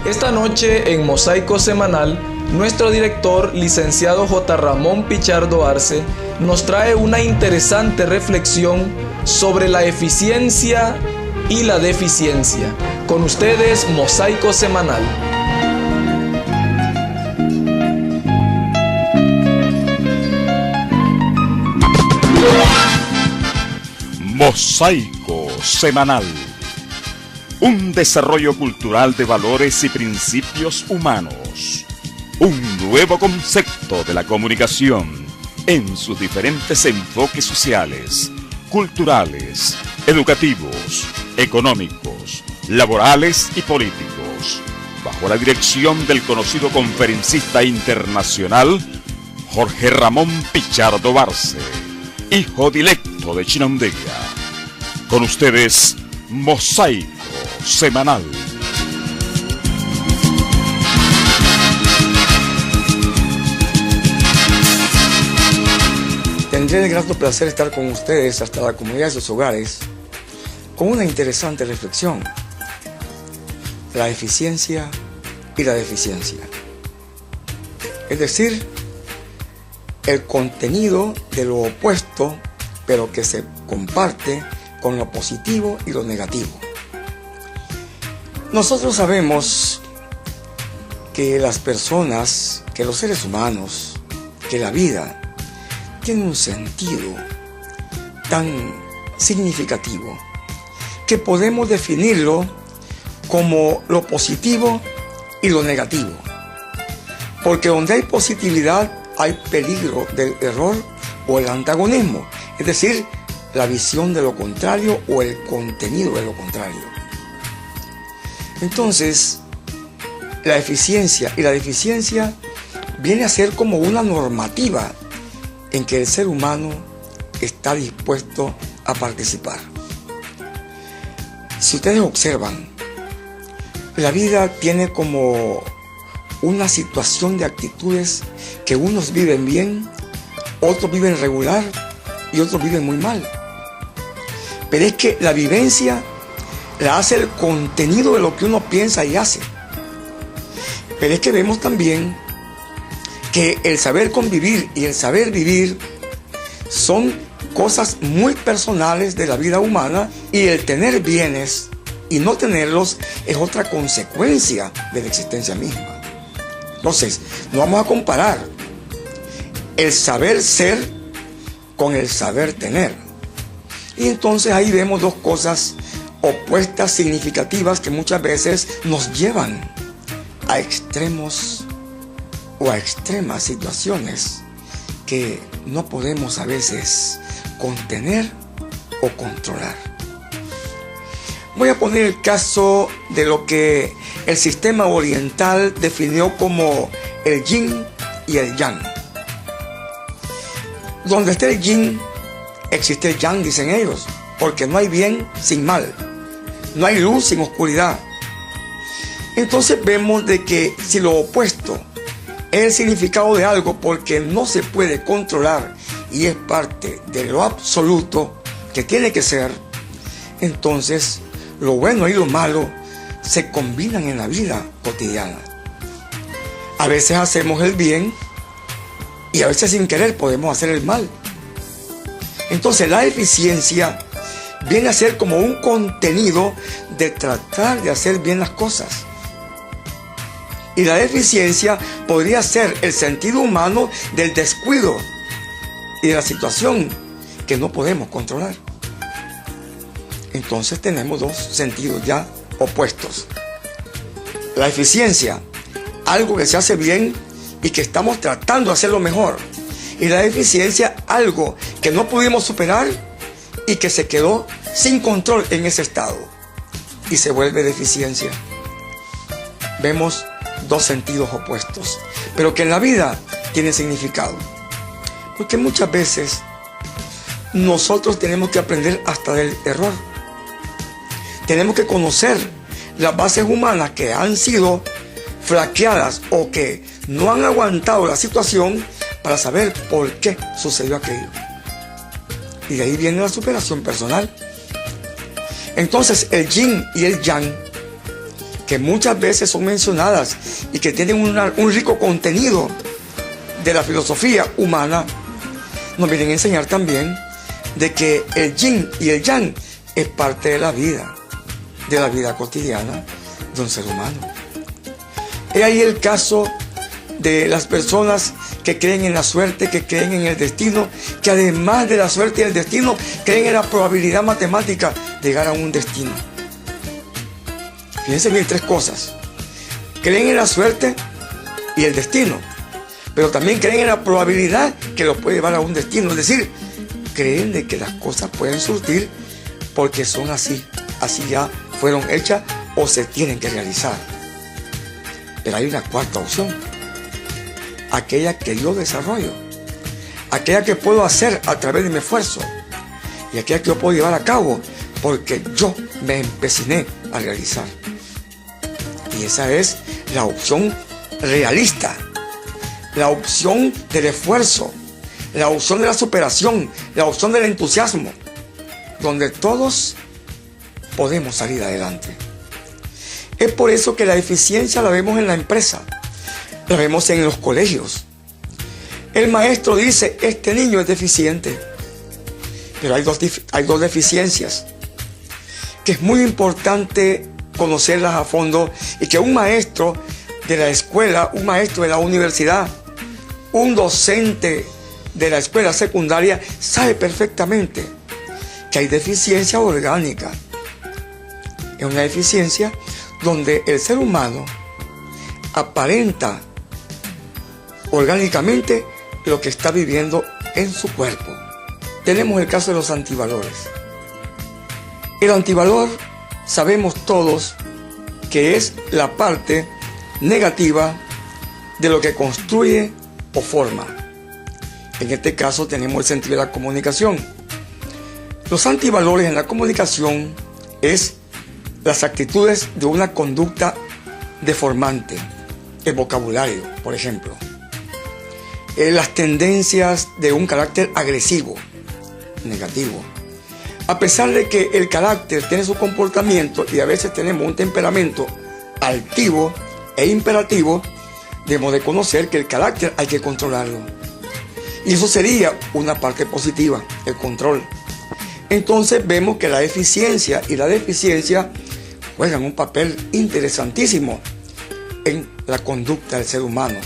Esta noche en Mosaico Semanal, nuestro director, licenciado J. Ramón Pichardo Arce, nos trae una interesante reflexión sobre la eficiencia y la deficiencia. Con ustedes, Mosaico Semanal. Mosaico Semanal. Un desarrollo cultural de valores y principios humanos. Un nuevo concepto de la comunicación en sus diferentes enfoques sociales, culturales, educativos, económicos, laborales y políticos, bajo la dirección del conocido conferencista internacional Jorge Ramón Pichardo Arce, hijo directo de Chinandega. Con ustedes, Mosaico Semanal. Tendré el grato placer de estar con ustedes hasta la comunidad de sus hogares con una interesante reflexión: la eficiencia y la deficiencia. Es decir, el contenido de lo opuesto, pero que se comparte con lo positivo y lo negativo. Nosotros sabemos que las personas, que los seres humanos, que la vida tiene un sentido tan significativo que podemos definirlo como lo positivo y lo negativo. Porque donde hay positividad hay peligro del error o el antagonismo, es decir, la visión de lo contrario o el contenido de lo contrario. Entonces, la eficiencia y la deficiencia viene a ser como una normativa en que el ser humano está dispuesto a participar. Si ustedes observan, la vida tiene como una situación de actitudes que unos viven bien, otros viven regular y otros viven muy mal. Pero es que la vivencia la hace el contenido de lo que uno piensa y hace. Pero es que vemos también que el saber convivir y el saber vivir son cosas muy personales de la vida humana, y el tener bienes y no tenerlos es otra consecuencia de la existencia misma. Entonces, no vamos a comparar el saber ser con el saber tener. Y entonces ahí vemos dos cosas opuestas significativas que muchas veces nos llevan a extremos o a extremas situaciones que no podemos a veces contener o controlar. Voy a poner el caso de lo que el sistema oriental definió como el yin y el yang. Donde esté el yin, existe el yang, dicen ellos, porque no hay bien sin mal, no hay luz sin oscuridad. Entonces vemos de que si lo opuesto es el significado de algo porque no se puede controlar y es parte de lo absoluto que tiene que ser, entonces lo bueno y lo malo se combinan en la vida cotidiana. A veces hacemos el bien y a veces sin querer podemos hacer el mal. Entonces la eficiencia viene a ser como un contenido de tratar de hacer bien las cosas. Y la deficiencia podría ser el sentido humano del descuido y de la situación que no podemos controlar. Entonces tenemos dos sentidos ya opuestos. La eficiencia, algo que se hace bien y que estamos tratando de hacerlo mejor. Y la deficiencia, algo que no pudimos superar y que se quedó sin control en ese estado y se vuelve deficiencia. Vemos dos sentidos opuestos, pero que en la vida tiene significado. Porque muchas veces nosotros tenemos que aprender hasta del error. Tenemos que conocer las bases humanas que han sido flaqueadas o que no han aguantado la situación para saber por qué sucedió aquello. Y de ahí viene la superación personal. Entonces el yin y el yang que muchas veces son mencionadas y que tienen un rico contenido de la filosofía humana, nos vienen a enseñar también de que el yin y el yang es parte de la vida cotidiana de un ser humano. He ahí el caso de las personas que creen en la suerte, que creen en el destino, que además de la suerte y el destino, creen en la probabilidad matemática de llegar a un destino. Fíjense bien, 3 cosas. Creen en la suerte y el destino, pero también creen en la probabilidad que los puede llevar a un destino. Es decir, creen de que las cosas pueden surtir porque son así ya fueron hechas o se tienen que realizar. Pero hay una cuarta opción, aquella que yo desarrollo, aquella que puedo hacer a través de mi esfuerzo y aquella que yo puedo llevar a cabo porque yo me empeciné a realizar. Y esa es la opción realista, la opción del esfuerzo, la opción de la superación, la opción del entusiasmo, donde todos podemos salir adelante. Es por eso que la eficiencia la vemos en la empresa, la vemos en los colegios. El maestro dice, este niño es deficiente, pero hay dos deficiencias que es muy importante conocerlas a fondo y que un maestro de la escuela, un maestro de la universidad, un docente de la escuela secundaria sabe perfectamente que hay deficiencia orgánica. Es una deficiencia donde el ser humano aparenta orgánicamente lo que está viviendo en su cuerpo. Tenemos el caso de los antivalores. El antivalor, sabemos todos que es la parte negativa de lo que construye o forma. En este caso tenemos el sentido de la comunicación. Los antivalores en la comunicación es las actitudes de una conducta deformante, el vocabulario, por ejemplo. Las tendencias de un carácter agresivo, negativo. A pesar de que el carácter tiene su comportamiento y a veces tenemos un temperamento altivo e imperativo, debemos de conocer que el carácter hay que controlarlo. Y eso sería una parte positiva, el control. Entonces vemos que la eficiencia y la deficiencia juegan un papel interesantísimo en la conducta del ser humano,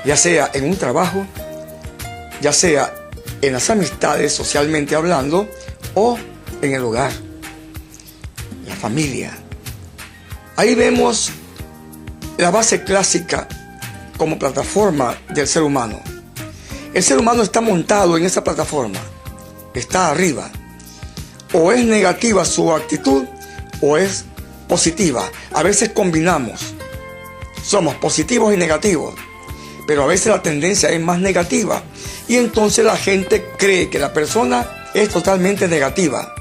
ya sea en un trabajo, ya sea en las amistades socialmente hablando o en el hogar, la familia. Ahí vemos la base clásica como plataforma del ser humano. El ser humano está montado en esa plataforma, está arriba. O es negativa su actitud o es positiva. A veces combinamos, somos positivos y negativos, pero a veces la tendencia es más negativa y entonces la gente cree que la persona es totalmente negativa.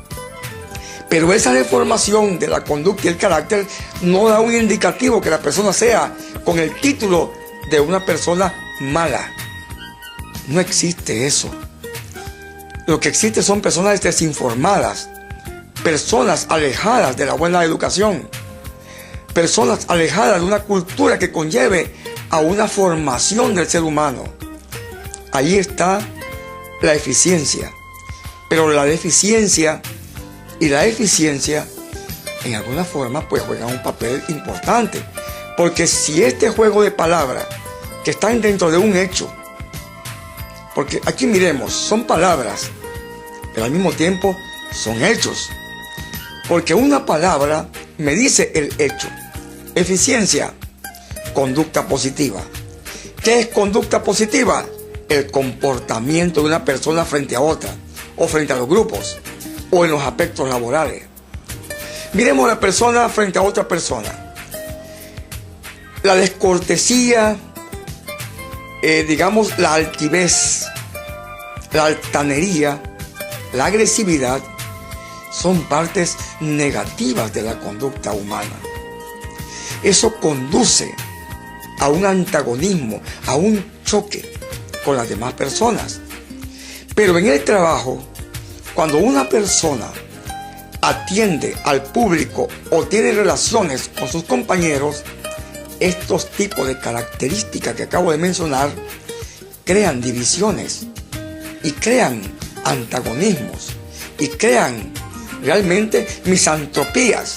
Pero esa deformación de la conducta y el carácter no da un indicativo que la persona sea con el título de una persona mala. No existe eso. Lo que existe son personas desinformadas, personas alejadas de la buena educación, personas alejadas de una cultura que conlleve a una formación del ser humano. Ahí está la eficiencia. Pero la deficiencia y la eficiencia en alguna forma pues juegan un papel importante, porque si este juego de palabras que están dentro de un hecho, porque aquí miremos, son palabras, pero al mismo tiempo son hechos, porque una palabra me dice el hecho. Eficiencia, conducta positiva. ¿Qué es conducta positiva? El comportamiento de una persona frente a otra, o frente a los grupos, o en los aspectos laborales. Miremos a la persona frente a otra persona. La descortesía, digamos la altivez, la altanería, la agresividad, son partes negativas de la conducta humana. Eso conduce a un antagonismo, a un choque con las demás personas. Pero en el trabajo, cuando una persona atiende al público o tiene relaciones con sus compañeros, estos tipos de características que acabo de mencionar crean divisiones y crean antagonismos y crean realmente misantropías,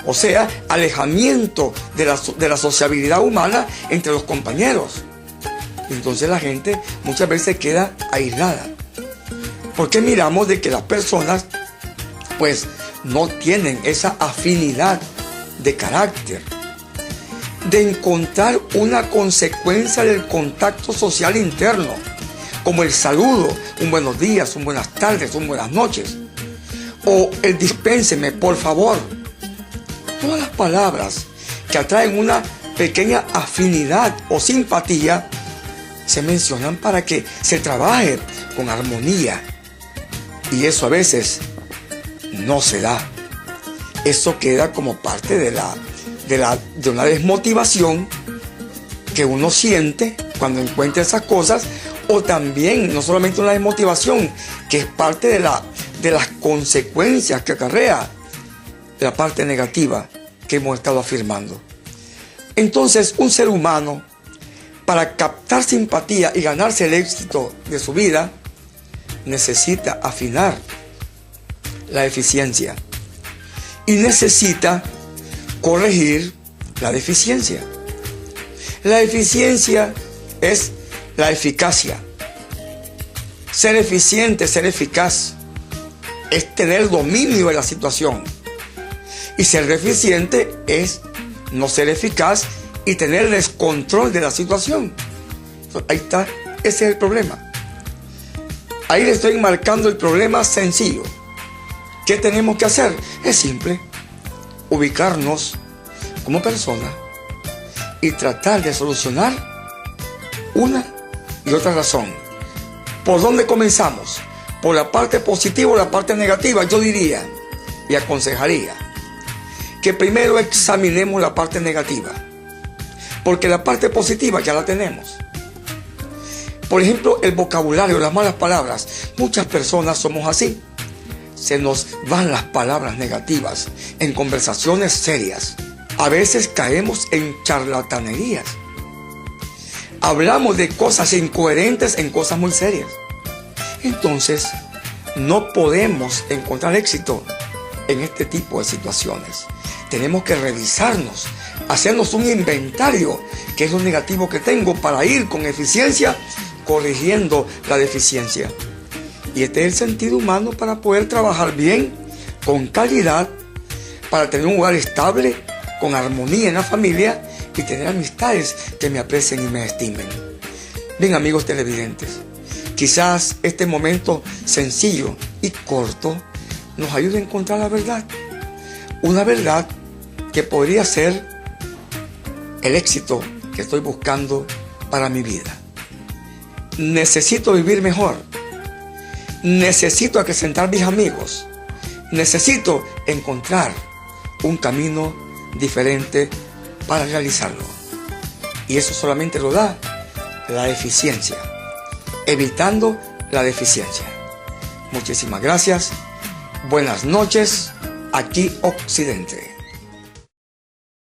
o sea, alejamiento de la sociabilidad humana entre los compañeros. Entonces la gente muchas veces queda aislada, porque miramos de que las personas pues no tienen esa afinidad de carácter, de encontrar una consecuencia del contacto social interno, como el saludo, un buenos días, un buenas tardes, un buenas noches, o el dispénseme, por favor. Todas las palabras que atraen una pequeña afinidad o simpatía se mencionan para que se trabaje con armonía, y eso a veces no se da. Eso queda como parte de una desmotivación que uno siente cuando encuentra esas cosas, o también no solamente una desmotivación, que es parte de las consecuencias que acarrea la parte negativa que hemos estado afirmando. Entonces, un ser humano, para captar simpatía y ganarse el éxito de su vida, necesita afinar la eficiencia y necesita corregir la deficiencia. La eficiencia es la eficacia. Ser eficiente, ser eficaz, es tener dominio de la situación. Y ser deficiente es no ser eficaz y tener descontrol de la situación. Ahí está, ese es el problema. Ahí le estoy marcando el problema sencillo. ¿Qué tenemos que hacer? Es simple: ubicarnos como persona y tratar de solucionar una y otra razón. ¿Por dónde comenzamos? ¿Por la parte positiva o la parte negativa? Yo diría y aconsejaría que primero examinemos la parte negativa, porque la parte positiva ya la tenemos. Por ejemplo, el vocabulario, las malas palabras. Muchas personas somos así. Se nos van las palabras negativas en conversaciones serias. A veces caemos en charlatanerías. Hablamos de cosas incoherentes en cosas muy serias. Entonces, no podemos encontrar éxito en este tipo de situaciones. Tenemos que revisarnos, hacernos un inventario, qué es lo negativo que tengo, para ir con eficiencia corrigiendo la deficiencia. Y este es el sentido humano para poder trabajar bien, con calidad, para tener un hogar estable, con armonía en la familia y tener amistades que me aprecien y me estimen. Bien, amigos televidentes, quizás este momento sencillo y corto nos ayude a encontrar la verdad. Una verdad que podría ser el éxito que estoy buscando para mi vida. Necesito vivir mejor. Necesito acrecentar mis amigos. Necesito encontrar un camino diferente para realizarlo. Y eso solamente lo da la eficiencia, evitando la deficiencia. Muchísimas gracias. Buenas noches, aquí Occidente.